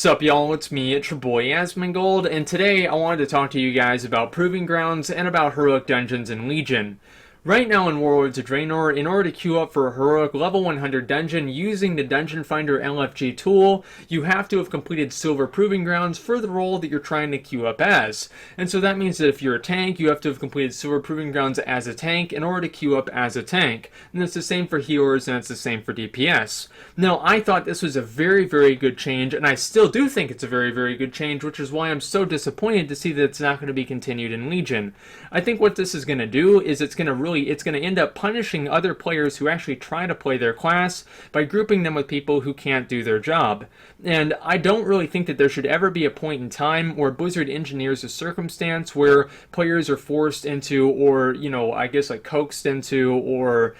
Sup y'all, it's me, it's your boy Asmongold, and today I wanted to talk to you guys about Proving Grounds and about Heroic Dungeons in Legion. Right now in Warlords of Draenor, in order to queue up for a Heroic level 100 dungeon using the Dungeon Finder LFG tool, you have to have completed Silver Proving Grounds for the role that you're trying to queue up as. And so that means that if you're a tank, you have to have completed Silver Proving Grounds as a tank in order to queue up as a tank. And that's the same for healers and it's the same for DPS. Now, I thought this was a very, very good change, and I still do think it's a very, very good change, which is why I'm so disappointed to see that it's not going to be continued in Legion. I think what this is going to do is it's going to end up punishing other players who actually try to play their class by grouping them with people who can't do their job. And I don't really think that there should ever be a point in time where Blizzard engineers a circumstance where players are forced into, or, I guess like coaxed into, or,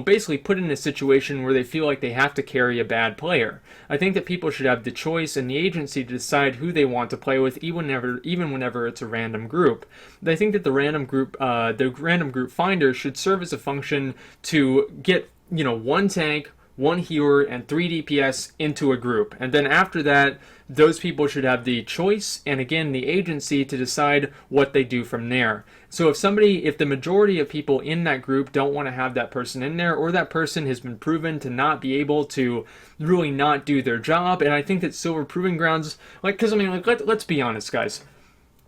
basically put in a situation where they feel like they have to carry a bad player. I think that people should have the choice and the agency to decide who they want to play with, even whenever it's a random group. But I think that the random group finder should serve as a function to get, one tank, one healer, and 3 DPS into a group. And then after that, those people should have the choice and, again, the agency to decide what they do from there. So if the majority of people in that group don't want to have that person in there, or that person has been proven to not be able to really not do their job, and I think that Silver Proving Grounds, let's be honest, guys.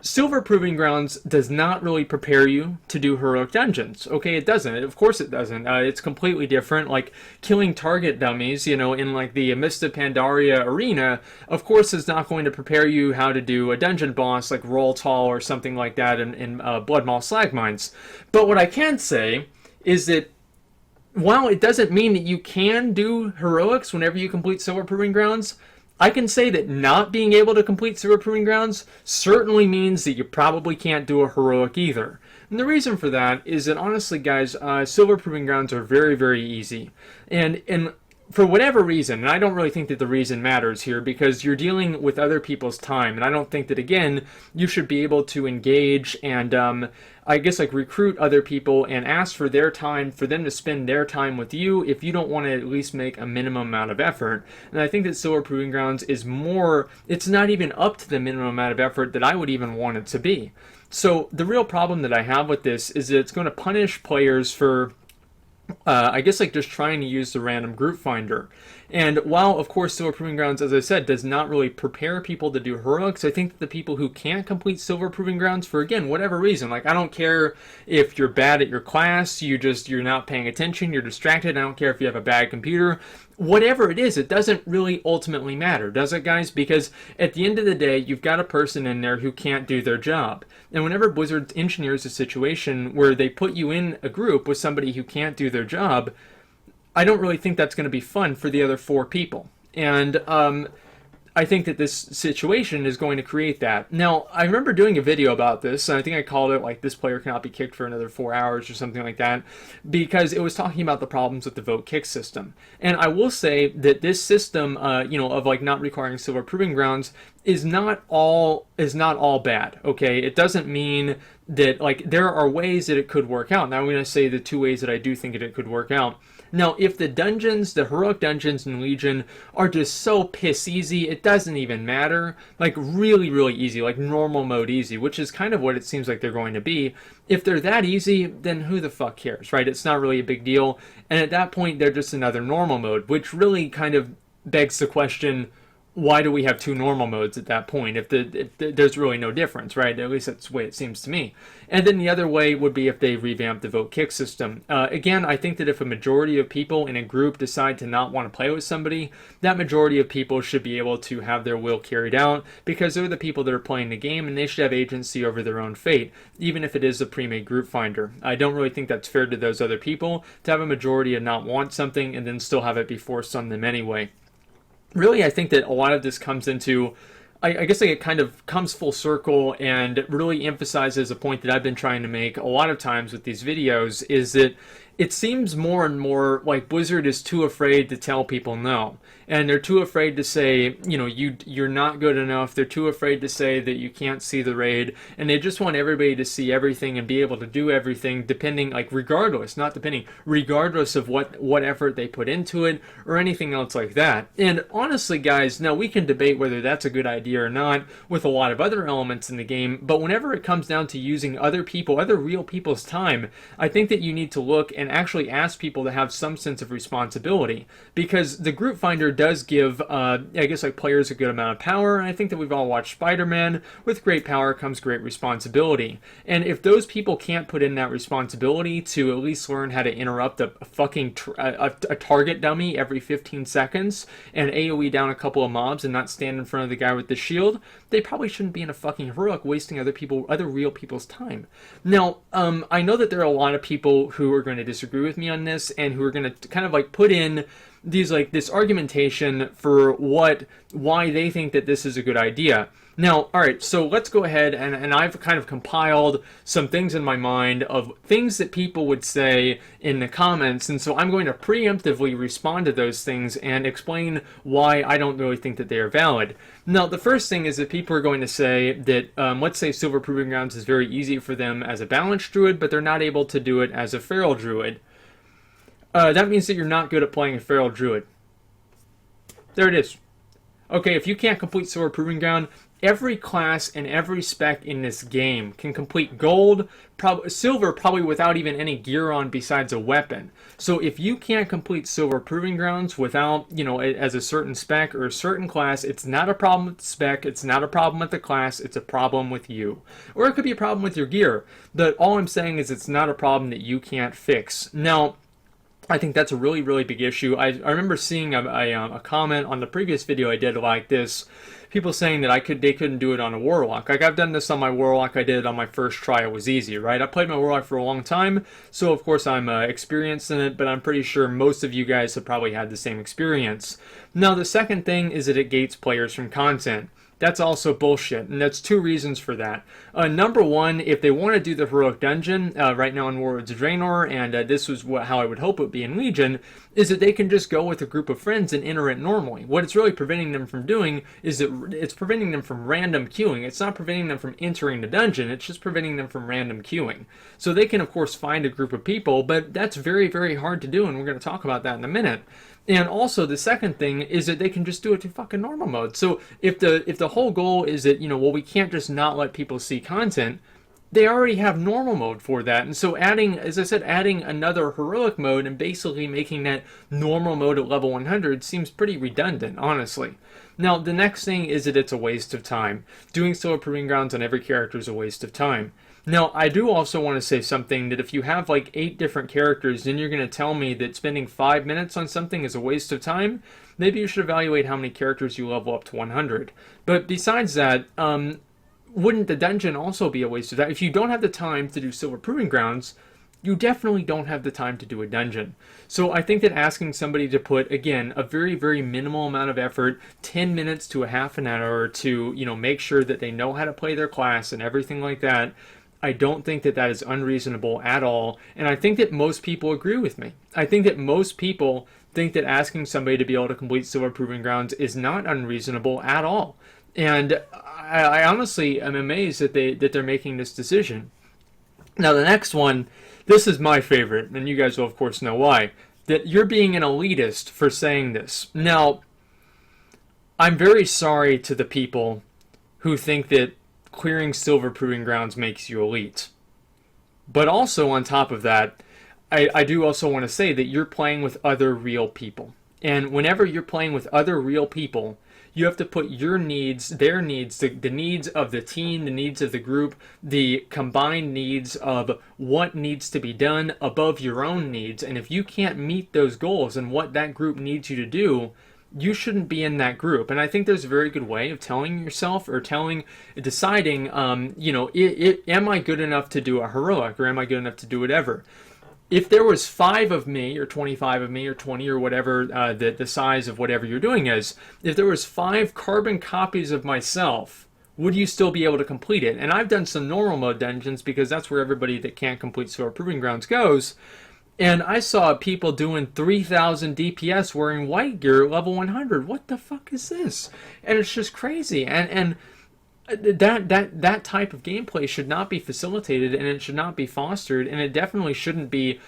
Silver Proving Grounds does not really prepare you to do Heroic Dungeons. Okay, it doesn't. Of course it doesn't. It's completely different. Like, killing target dummies, in like the Mist of Pandaria arena, of course is not going to prepare you how to do a dungeon boss like Roll Tall or something like that in Bloodmaw Slagmines. But what I can say is that while it doesn't mean that you can do heroics whenever you complete Silver Proving Grounds, I can say that not being able to complete Silver Proving Grounds certainly means that you probably can't do a heroic either. And the reason for that is that, honestly, guys, Silver Proving Grounds are very, very easy. And for whatever reason, and I don't really think that the reason matters here, because you're dealing with other people's time, and I don't think that, again, you should be able to engage and, recruit other people and ask for their time, for them to spend their time with you if you don't want to at least make a minimum amount of effort. And I think that Silver Proving Grounds is it's not even up to the minimum amount of effort that I would even want it to be. So the real problem that I have with this is that it's going to punish players for just trying to use the random group finder. And while, of course, Silver Proving Grounds, as I said, does not really prepare people to do heroics, I think that the people who can't complete Silver Proving Grounds for, again, whatever reason, like, I don't care if you're bad at your class, you're not paying attention, you're distracted, I don't care if you have a bad computer, whatever it is, it doesn't really ultimately matter, does it, guys? Because at the end of the day, you've got a person in there who can't do their job. And whenever Blizzard engineers a situation where they put you in a group with somebody who can't do their job, I don't really think that's going to be fun for the other 4 people. And I think that this situation is going to create that. Now, I remember doing a video about this, and I think I called it, like, this player cannot be kicked for another 4 hours or something like that, because it was talking about the problems with the vote kick system. And I will say that this system, of, like, not requiring Silver Proving Grounds is not all bad, okay? It doesn't mean that, like, there are ways that it could work out. Now, I'm going to say the 2 ways that I do think that it could work out. Now, if the heroic dungeons in Legion are just so piss easy, it doesn't even matter. Like, really, really easy, like normal mode easy, which is kind of what it seems like they're going to be. If they're that easy, then who the fuck cares, right? It's not really a big deal. And at that point, they're just another normal mode, which really kind of begs the question, why do we have 2 normal modes at that point if there's really no difference, right? At least that's the way it seems to me. And then the other way would be if they revamp the vote kick system. Again, I think that if a majority of people in a group decide to not want to play with somebody, that majority of people should be able to have their will carried out, because they're the people that are playing the game and they should have agency over their own fate, even if it is a pre-made group finder. I don't really think that's fair to those other people to have a majority and not want something and then still have it be forced on them anyway. Really, I think that a lot of this comes into, I guess like it kind of comes full circle and really emphasizes a point that I've been trying to make a lot of times with these videos, is that it seems more and more like Blizzard is too afraid to tell people no. And they're too afraid to say, you're not good enough. They're too afraid to say that you can't see the raid. And they just want everybody to see everything and be able to do everything regardless of what effort they put into it or anything else like that. And honestly, guys, now we can debate whether that's a good idea or not with a lot of other elements in the game. But whenever it comes down to using other real people's time, I think that you need to look and actually ask people to have some sense of responsibility, because the group finder does give players a good amount of power. And I think that we've all watched Spider-Man. With great power comes great responsibility, and if those people can't put in that responsibility to at least learn how to interrupt a target dummy every 15 seconds and AoE down a couple of mobs and not stand in front of the guy with the shield, they probably shouldn't be in a fucking heroic wasting other real people's time. Now, I know that there are a lot of people who are going to disagree with me on this and who are going to kind of like put in this argumentation for why they think that this is a good idea. Now, all right, so let's go ahead and I've kind of compiled some things in my mind of things that people would say in the comments, and so I'm going to preemptively respond to those things and explain why I don't really think that they are valid. Now, the first thing is that people are going to say that, let's say Silver Proving Grounds is very easy for them as a balanced druid, but they're not able to do it as a feral druid. That means that you're not good at playing a feral druid. There it is. Okay, if you can't complete Silver Proving Ground, every class and every spec in this game can complete gold, silver probably without even any gear on besides a weapon. So if you can't complete Silver Proving Grounds without, as a certain spec or a certain class, it's not a problem with the spec, it's not a problem with the class, it's a problem with you. Or it could be a problem with your gear. But all I'm saying is it's not a problem that you can't fix. Now, I think that's a really, really big issue. I remember seeing a comment on the previous video I did like this. People saying that they couldn't do it on a Warlock. Like, I've done this on my Warlock. I did it on my first try. It was easy, right? I played my Warlock for a long time, so of course I'm experienced in it, but I'm pretty sure most of you guys have probably had the same experience. Now, the second thing is that it gates players from content. That's also bullshit, and that's two reasons for that. Number one, if they want to do the Heroic Dungeon, right now in Warlords of Draenor, and this was how I would hope it would be in Legion, is that they can just go with a group of friends and enter it normally. What it's really preventing them from doing is that it's preventing them from random queuing. It's not preventing them from entering the dungeon, it's just preventing them from random queuing. So they can, of course, find a group of people, but that's very, very hard to do, and we're going to talk about that in a minute. And also, the second thing is that they can just do it to fucking normal mode. So if the whole goal is that, we can't just not let people see content, they already have normal mode for that. And so adding another heroic mode and basically making that normal mode at level 100 seems pretty redundant, honestly. Now, the next thing is that it's a waste of time. Doing Silver Proving Grounds on every character is a waste of time. Now, I do also want to say something that if you have like 8 different characters, then you're going to tell me that spending 5 minutes on something is a waste of time. Maybe you should evaluate how many characters you level up to 100. But besides that, wouldn't the dungeon also be a waste of time? If you don't have the time to do Silver Proving Grounds, you definitely don't have the time to do a dungeon. So I think that asking somebody to put, again, a very, very minimal amount of effort, 10 minutes to a half an hour to, make sure that they know how to play their class and everything like that, I don't think that that is unreasonable at all, and I think that most people agree with me. I think that most people think that asking somebody to be able to complete Silver Proving Grounds is not unreasonable at all. And I honestly am amazed that they're making this decision. Now, the next one, this is my favorite, and you guys will of course know why, that you're being an elitist for saying this. Now, I'm very sorry to the people who think that clearing Silver Proving Grounds makes you elite. But also on top of that, I do also want to say that you're playing with other real people. And whenever you're playing with other real people, you have to put your needs, their needs, the needs of the team, the needs of the group, the combined needs of what needs to be done above your own needs. And if you can't meet those goals and what that group needs you to do, you shouldn't be in that group. And I think there's a very good way of telling yourself or deciding, am I good enough to do a heroic or am I good enough to do whatever? If there was 5 of me or 25 of me or 20 or whatever the size of whatever you're doing is, if there was 5 carbon copies of myself, would you still be able to complete it? And I've done some normal mode dungeons because that's where everybody that can't complete Silver Proving Grounds goes. And I saw people doing 3,000 DPS wearing white gear at level 100. What the fuck is this? And it's just crazy. And that type of gameplay should not be facilitated, and it should not be fostered, and it definitely shouldn't be.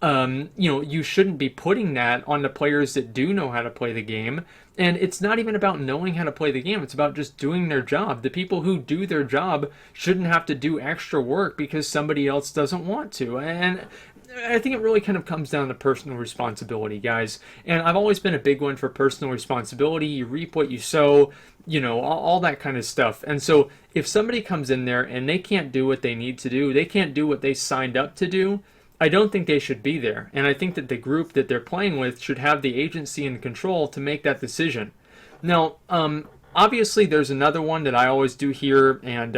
You shouldn't be putting that on the players that do know how to play the game. And it's not even about knowing how to play the game. It's about just doing their job. The people who do their job shouldn't have to do extra work because somebody else doesn't want to. And I think it really kind of comes down to personal responsibility, guys. And I've always been a big one for personal responsibility. You reap what you sow, all that kind of stuff. And so if somebody comes in there and they can't do what they need to do, they can't do what they signed up to do, I don't think they should be there. And I think that the group that they're playing with should have the agency and control to make that decision. Now, obviously, there's another one that I always do hear, and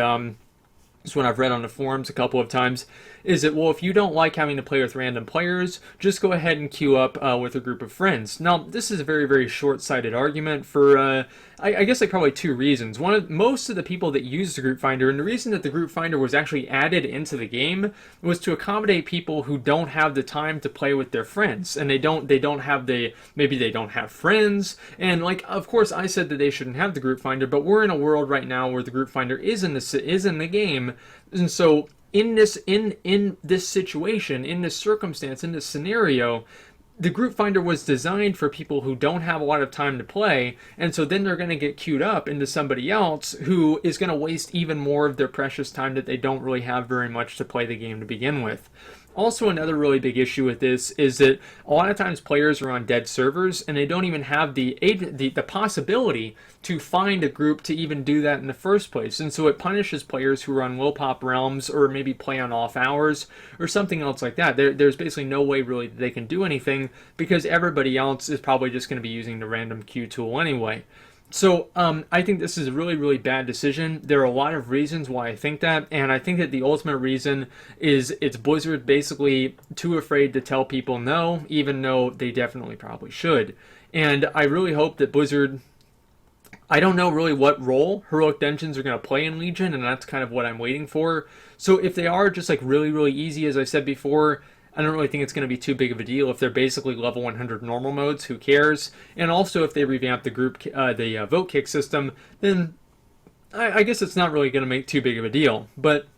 this one I've read on the forums a couple of times, is that, well, if you don't like having to play with random players, just go ahead and queue up with a group of friends. Now, this is a very, very short-sighted argument for, I guess, like probably two reasons. Most of the people that use the group finder, and the reason that the group finder was actually added into the game was to accommodate people who don't have the time to play with their friends, and maybe they don't have friends, and like, of course, I said that they shouldn't have the group finder, but we're in a world right now where the group finder is in the game, and so in this situation, in this circumstance, in this scenario, the group finder was designed for people who don't have a lot of time to play, and so then they're going to get queued up into somebody else who is going to waste even more of their precious time that they don't really have very much to play the game to begin with. Also, another really big issue with this is that a lot of times players are on dead servers and they don't even have the possibility to find a group to even do that in the first place. And so it punishes players who are on low pop realms or maybe play on off hours or something else like that. There's basically no way really that they can do anything because everybody else is probably just going to be using the random queue tool anyway. So I think this is a really, really bad decision. There are a lot of reasons why I think that, and I think that the ultimate reason is it's Blizzard basically too afraid to tell people no, even though they definitely probably should. And I really hope that Blizzard, I don't know really what role Heroic Dungeons are going to play in Legion, and that's kind of what I'm waiting for. So if they are just like really, really easy, as I said before, I don't really think it's going to be too big of a deal. If they're basically level 100 normal modes, who cares? And also if they revamp the vote kick system, then I guess it's not really going to make too big of a deal. But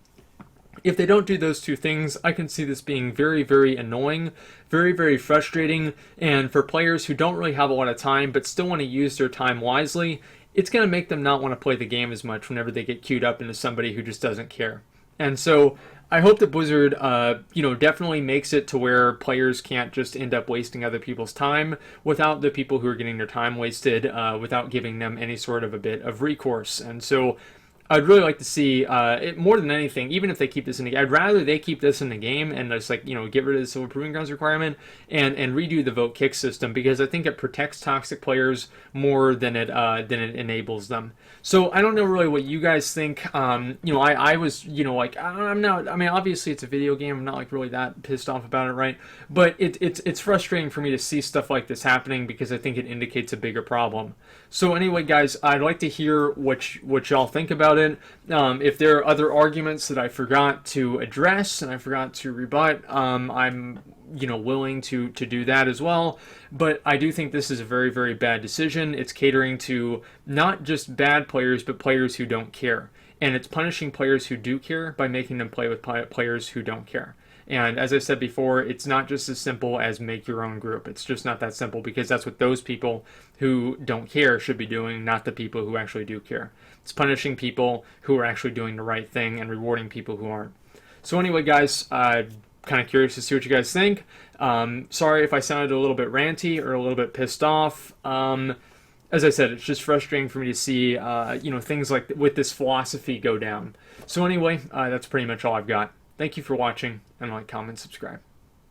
if they don't do those two things, I can see this being very, very annoying, very, very frustrating, and for players who don't really have a lot of time but still want to use their time wisely, it's going to make them not want to play the game as much whenever they get queued up into somebody who just doesn't care. And so I hope that Blizzard, definitely makes it to where players can't just end up wasting other people's time without the people who are getting their time wasted, without giving them any sort of a bit of recourse. And so I'd really like to see it more than anything, even if they keep this in the game. I'd rather they keep this in the game and just get rid of the Silver Proving Grounds requirement and redo the vote kick system, because I think it protects toxic players more than it enables them. So I don't know really what you guys think. I was I'm not. I mean, obviously it's a video game. I'm not like really that pissed off about it, right? But it's frustrating for me to see stuff like this happening because I think it indicates a bigger problem. So anyway, guys, I'd like to hear what y'all think about it. If there are other arguments that I forgot to address and I forgot to rebut, I'm willing to do that as well. But I do think this is a very, very bad decision. It's catering to not just bad players, but players who don't care. And it's punishing players who do care by making them play with players who don't care. And as I said before, it's not just as simple as make your own group. It's just not that simple, because that's what those people who don't care should be doing, not the people who actually do care. It's punishing people who are actually doing the right thing and rewarding people who aren't. So anyway, guys, kind of curious to see what you guys think. Sorry if I sounded a little bit ranty or a little bit pissed off. As I said, it's just frustrating for me to see, things like with this philosophy go down. So anyway, that's pretty much all I've got. Thank you for watching, and like, comment, subscribe.